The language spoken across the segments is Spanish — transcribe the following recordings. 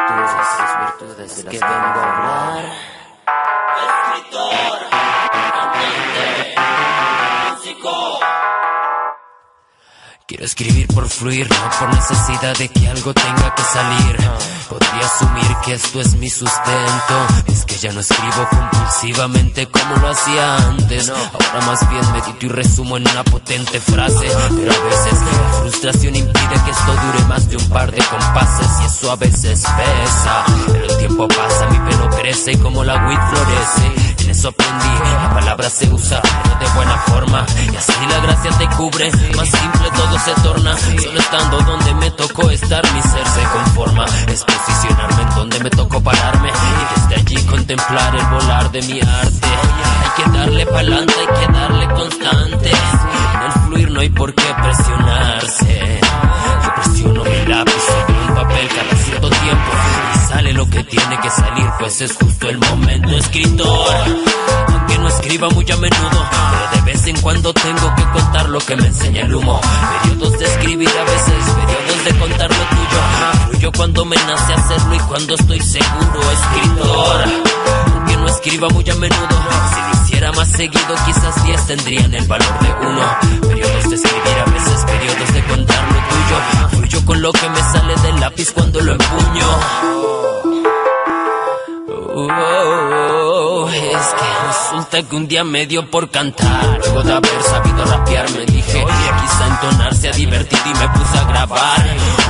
virtudes de las que vengo a hablar. Escritor, cantante, músico. Quiero escribir por fluir, no por necesidad de que algo tenga que salir. Podría asumir que esto es mi sustento. Es que ya no escribo compulsivamente como lo hacía antes. Ahora más bien medito y resumo en una potente frase. Pero a veces la frustración impide que esto dure más de un par de compases, y eso a veces pesa. Pero el tiempo pasa, mi pelo crece y como la weed florece. En eso aprendí, la palabra se usa pero de buena forma, y así la gracia te cubre. Más simple todo se torna, solo estando donde me tocó estar, mi ser se conforma. Es posicionarme en donde me tocó pararme, y desde allí contemplar el volar de mi arte. Hay que darle pa'lante, hay que darle constante. En el fluir no hay por qué presionarse. Yo presiono mi lápiz sobre un papel cada cierto tiempo, y sale lo que tiene que salir, pues es justo el momento. Escritor, aunque no escriba muy a menudo, pero de vez en cuando tengo que contar lo que me enseña el humo. Periodos de escribir a veces, periodos de contar lo tuyo. Fluyo cuando me nace hacerlo y cuando estoy seguro. Escritor, aunque no escriba muy a menudo, si lo hiciera más seguido quizás 10 tendrían el valor de 1. Periodos de escribir a veces, periodos de contar lo tuyo. Fluyo con lo que me sale del lápiz cuando lo empuño. Es que resulta que un día me dio por cantar. Luego de haber sabido rapear me dije, quizá entonarse a divertir, y me puse a grabar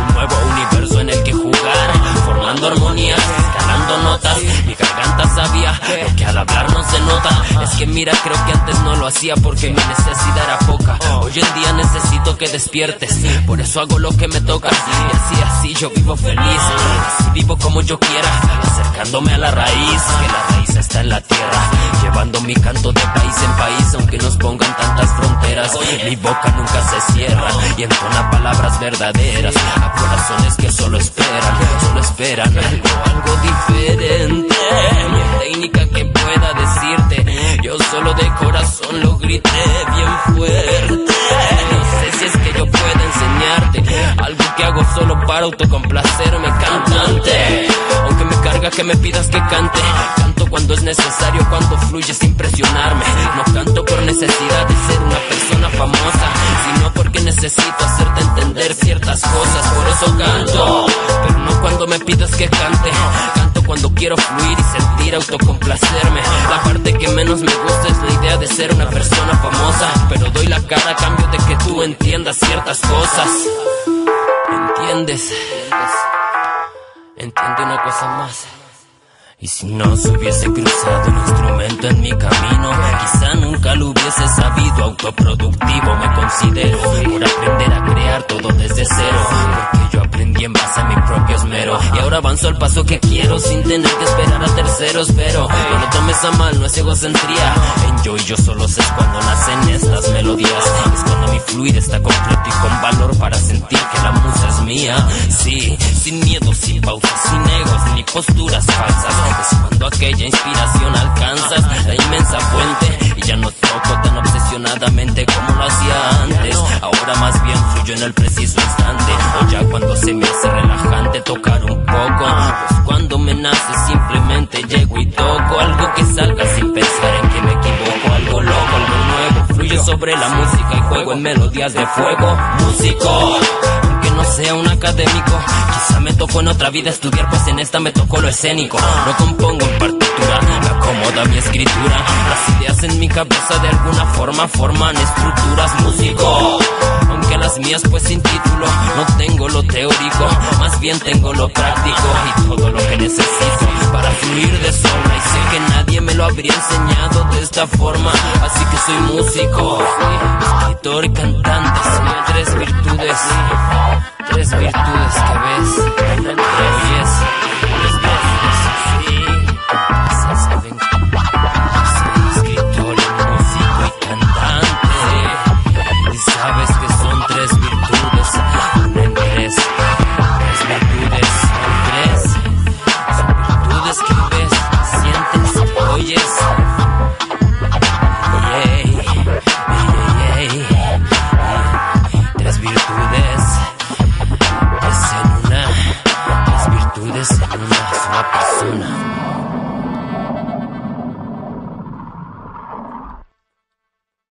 un nuevo universo en el que jugar, formando armonías, escalando notas. Mi garganta sabía lo que al hablar no se nota. Es que mira, creo que antes no lo hacía porque mi necesidad era poca. Hoy en día necesito que despiertes, por eso hago lo que me toca. Y así yo vivo feliz, así vivo como yo quiera, acercándome a la raíz, que la raíz está en la tierra, llevando mi canto de país en país. Aunque nos pongan tantas fronteras, mi boca nunca se cierra y entona palabras verdaderas a corazones que solo esperan algo diferente. No hay técnica que pueda decirte, yo solo de corazón lo grité bien fuerte. No sé si es que yo pueda enseñarte algo que hago solo para autocomplacerme, cantante. Aunque me carga que me pidas que cante, canto cuando es necesario, cuando fluye sin presionarme. No canto por necesidad de ser una persona famosa, sino porque necesito hacerte entender ciertas cosas. Por eso canto, pero no cuando me pidas que cante. Canto cuando quiero fluir y sentir autocomplacerme. La parte que menos me gusta es la idea de ser una persona famosa, pero doy la cara a cambio de que tú entiendas ciertas cosas. ¿Entiendes? Entiende una cosa más. Y si no se hubiese cruzado el instrumento en mi camino, quizá nunca lo hubiese sabido. Autoproductivo me considero por aprender a crear todo desde cero, porque yo aprendí en base a mi propio esmero. Y ahora avanzo al paso que quiero sin tener que esperar a terceros. Pero no lo tomes a mal, no es egocentría. En yo y yo solo sé cuando nacen estas melodías. Es cuando mi fluir está completo y con valor para sentir que la musa es mía. Sí, sin miedo, sin pausas, sin egos ni posturas falsas. Es cuando aquella inspiración alcanzas la inmensa fuente, y ya no toco tan obsesionadamente como lo hacía antes. Ahora más bien fluyo en el preciso instante, o ya cuando se me hace relajante tocar un poco. Pues cuando me nace simplemente llego y toco algo que salga sin pensar en que me equivoco. Algo loco, algo nuevo, fluyo sobre la música y juego en melodías de fuego. Músico, aunque no sea un académico, quizá me tocó en otra vida estudiar, pues en esta me tocó lo escénico. No compongo en partitura, me acomoda mi escritura. Las ideas en mi cabeza de alguna forma forman estructuras. Músico, aunque las mías pues sin título, no tengo lo teórico, más bien tengo lo práctico y todo lo que necesito para fluir de sobra. Y sé que nadie me lo habría enseñado de esta forma, así que soy músico, escritor y cantante. Son tres virtudes que ves, oyes.